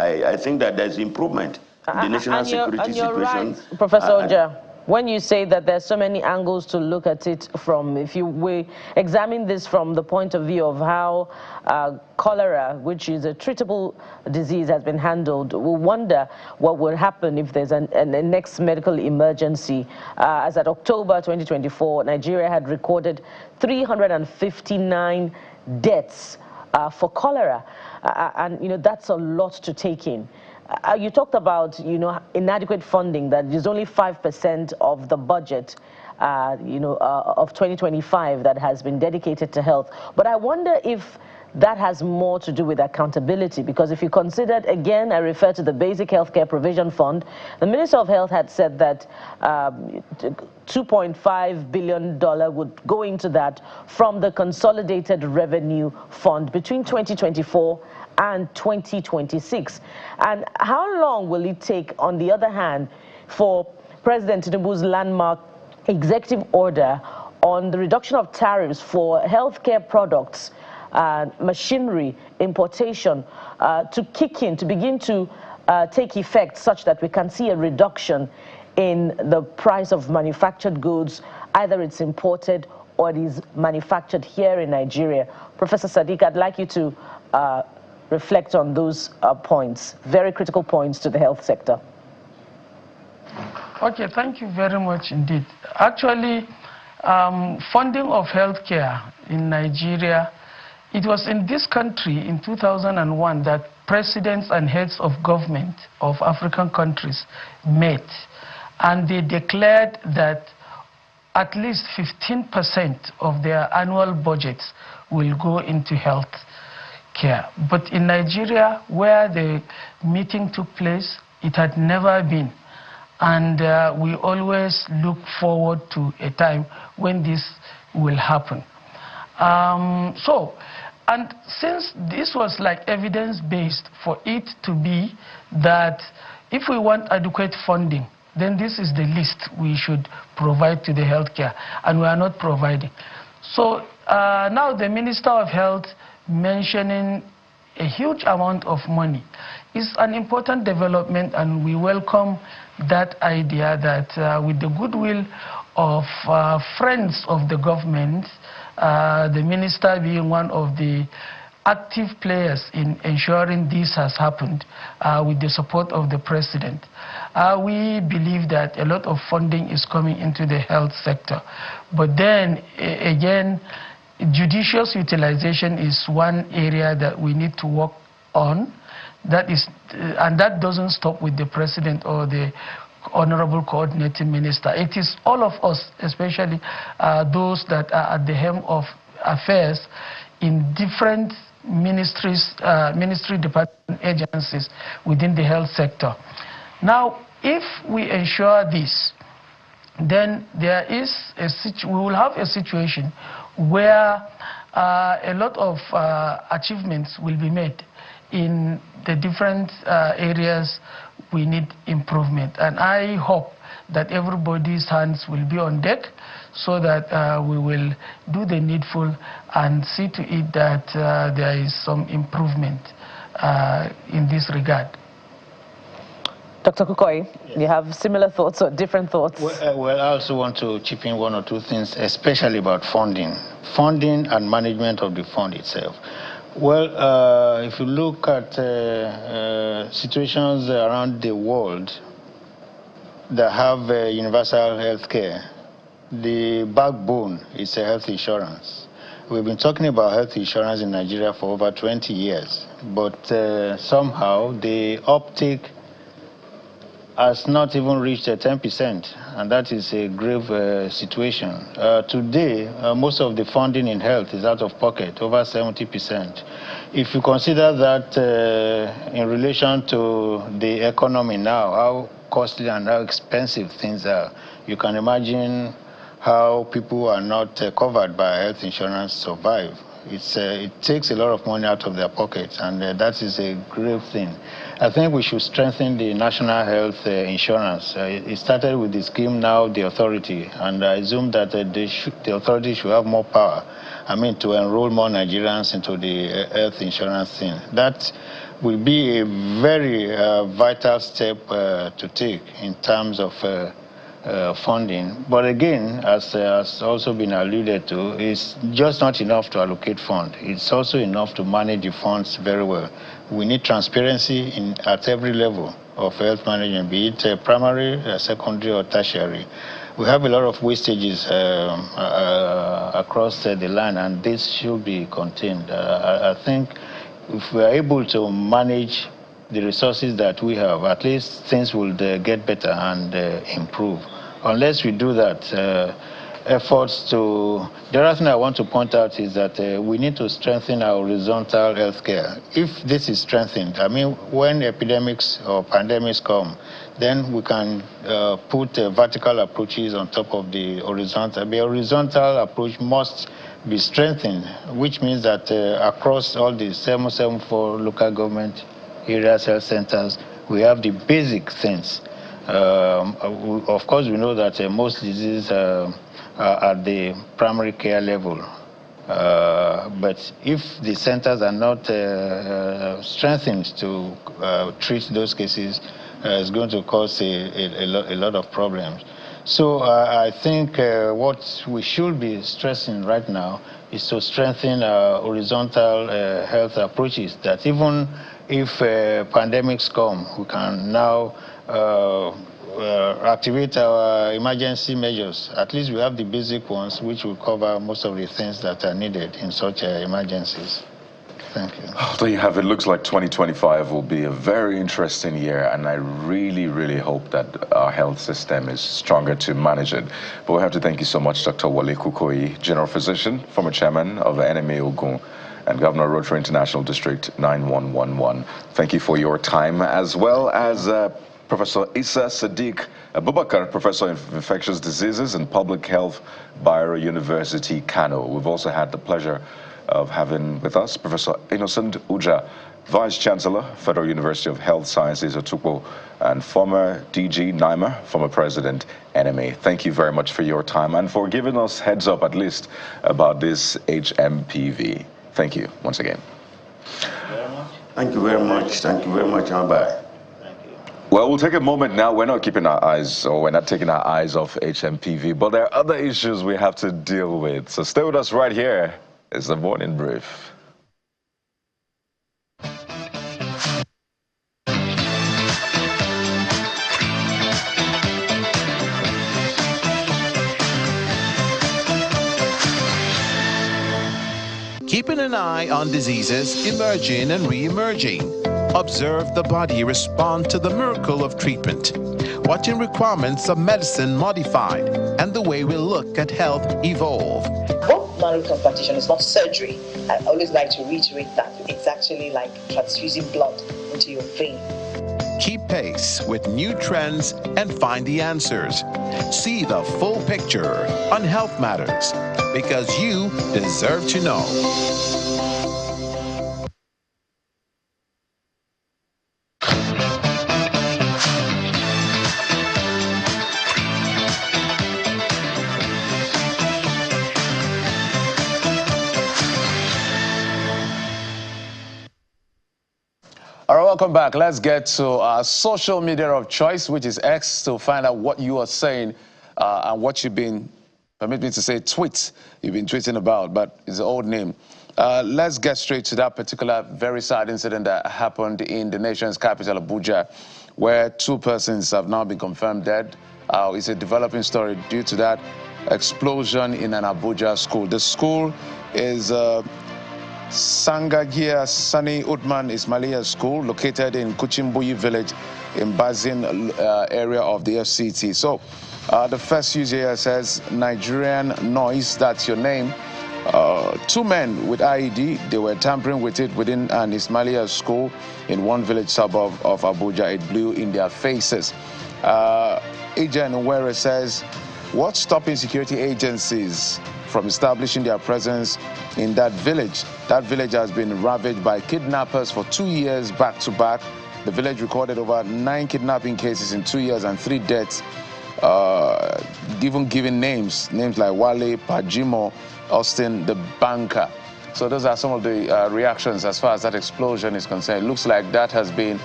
I think that there's improvement in the national security situation. Right, Professor Oja. When you say that there's so many angles to look at it from, if we examine this from the point of view of how cholera, which is a treatable disease, has been handled, we'll wonder what would happen if there's a next medical emergency. As at October 2024, Nigeria had recorded 359 deaths for cholera. And, you know, that's a lot to take in. You talked about, you know, inadequate funding, that is only 5% of the budget, you know, of 2025 that has been dedicated to health. But I wonder if that has more to do with accountability, because if you considered, again, I refer to the Basic Healthcare Provision Fund, the Minister of Health had said that $2.5 billion would go into that from the Consolidated Revenue Fund between 2024 and 2026. And how long will it take, on the other hand, for President Tinubu's landmark executive order on the reduction of tariffs for healthcare products, machinery, importation, to kick in, to begin to take effect, such that we can see a reduction in the price of manufactured goods, either it's imported or it is manufactured here in Nigeria? Professor Sadiq, I'd like you to reflect on those points, very critical points to the health sector. Okay, thank you very much indeed. Actually, funding of healthcare in Nigeria, it was in this country in 2001 that presidents and heads of government of African countries met, and they declared that at least 15% of their annual budgets will go into health care. But in Nigeria, where the meeting took place, it had never been. And we always look forward to a time when this will happen. And since this was like evidence-based for it to be that if we want adequate funding, then this is the list we should provide to the healthcare, and we are not providing. So now the Minister of Health mentioning a huge amount of money is an important development, and we welcome that idea that with the goodwill of friends of the government, the minister being one of the active players in ensuring this has happened, with the support of the president. We believe that a lot of funding is coming into the health sector. But then, again, judicious utilization is one area that we need to work on. That is, and that doesn't stop with the president or the honorable coordinating minister. It is all of us, especially those that are at the helm of affairs in different ministries, ministry department agencies within the health sector. Now, if we ensure this, then there is we will have a situation where a lot of achievements will be made in the different areas we need improvement. And I hope that everybody's hands will be on deck so that we will do the needful and see to it that there is some improvement in this regard. Dr. Kukoi, yes. You have similar thoughts or different thoughts? Well, I also want to chip in one or two things, especially about funding and management of the fund itself. Well, if you look at situations around the world that have universal health care, the backbone is health insurance. We've been talking about health insurance in Nigeria for over 20 years, but somehow the uptake has not even reached 10%, and that is a grave situation. Today, most of the funding in health is out of pocket, over 70%. If you consider that in relation to the economy now, how costly and how expensive things are, you can imagine how people who are not covered by health insurance survive. It takes a lot of money out of their pockets, and that is a grave thing. I think we should strengthen the national health insurance. It started with the scheme, now the authority, and I assume that the authority should have more power, to enroll more Nigerians into the health insurance thing. That will be a very vital step to take in terms of funding. But again, as has also been alluded to, it's just not enough to allocate funds. It's also enough to manage the funds very well. We need transparency at every level of health management, be it primary, secondary, or tertiary. We have a lot of wastages across the land, and this should be contained. I think if we are able to manage the resources that we have, at least things will get better and improve. Unless we do that, efforts to... The other thing I want to point out is that we need to strengthen our horizontal healthcare. If this is strengthened, when epidemics or pandemics come, then we can put vertical approaches on top of the horizontal. The horizontal approach must be strengthened, which means that across all the 774 local government areas, health centers, we have the basic things. Of course, we know that most diseases are at the primary care level. But if the centers are not strengthened to treat those cases, it's going to cause a lot of problems. So I think what we should be stressing right now is to strengthen horizontal health approaches, that even if pandemics come, we can now activate our emergency measures. At least we have the basic ones, which will cover most of the things that are needed in such emergencies. Thank you. There you have it. Looks like 2025 will be a very interesting year, and I really, really hope that our health system is stronger to manage it. But we have to thank you so much, Dr. Wale Kukoyi, General Physician, former Chairman of the NMA Ogun, and Governor Rotary International District 9111. Thank you for your time, as well as Professor Issa Sadiq Abubakar, Professor of Infectious Diseases and Public Health, Bayero University, Kano. We've also had the pleasure of having with us Professor Innocent Uja, Vice Chancellor, Federal University of Health Sciences, Otukpo, and former DG Naima, former President, NMA. Thank you very much for your time and for giving us heads up, at least, about this HMPV. Thank you once again. Thank you very much. Thank you very much. Bye. Well, we'll take a moment now. We're not keeping our eyes, or we're not taking our eyes off HMPV, but there are other issues we have to deal with. So stay with us right here. It's the Morning Brief. Keeping an eye on diseases emerging and re-emerging. Observe the body respond to the miracle of treatment. Watching requirements of medicine modified and the way we look at health evolve. Bone marrow transplantation is not surgery. I always like to reiterate that. It's actually like transfusing blood into your vein. Keep pace with new trends and find the answers. See the full picture on Health Matters, because you deserve to know. All right, welcome back. Let's get to our social media of choice, which is X, to find out what you are saying and what you've been, permit me to say, tweets you've been tweeting about, but it's an old name. Let's get straight to that particular very sad incident that happened in the nation's capital, Abuja, where 2 persons have now been confirmed dead. It's a developing story due to that explosion in an Abuja school. The school is Sangagia Sani Utman Ismailia School, located in Kuchimbuyi village in Bazin area of the FCT. So the first user here says, Nigerian noise, that's your name. 2 men with IED, they were tampering with it within an Ismailia school in one village suburb of Abuja. It blew in their faces. Agent Nwere says, what's stopping security agencies from establishing their presence in that village. That village has been ravaged by kidnappers for 2 years back to back. The village recorded over 9 kidnapping cases in 2 years and 3 deaths, even giving names like Wale, Pajimo, Austin, the banker. So those are some of the reactions as far as that explosion is concerned. It looks like that has been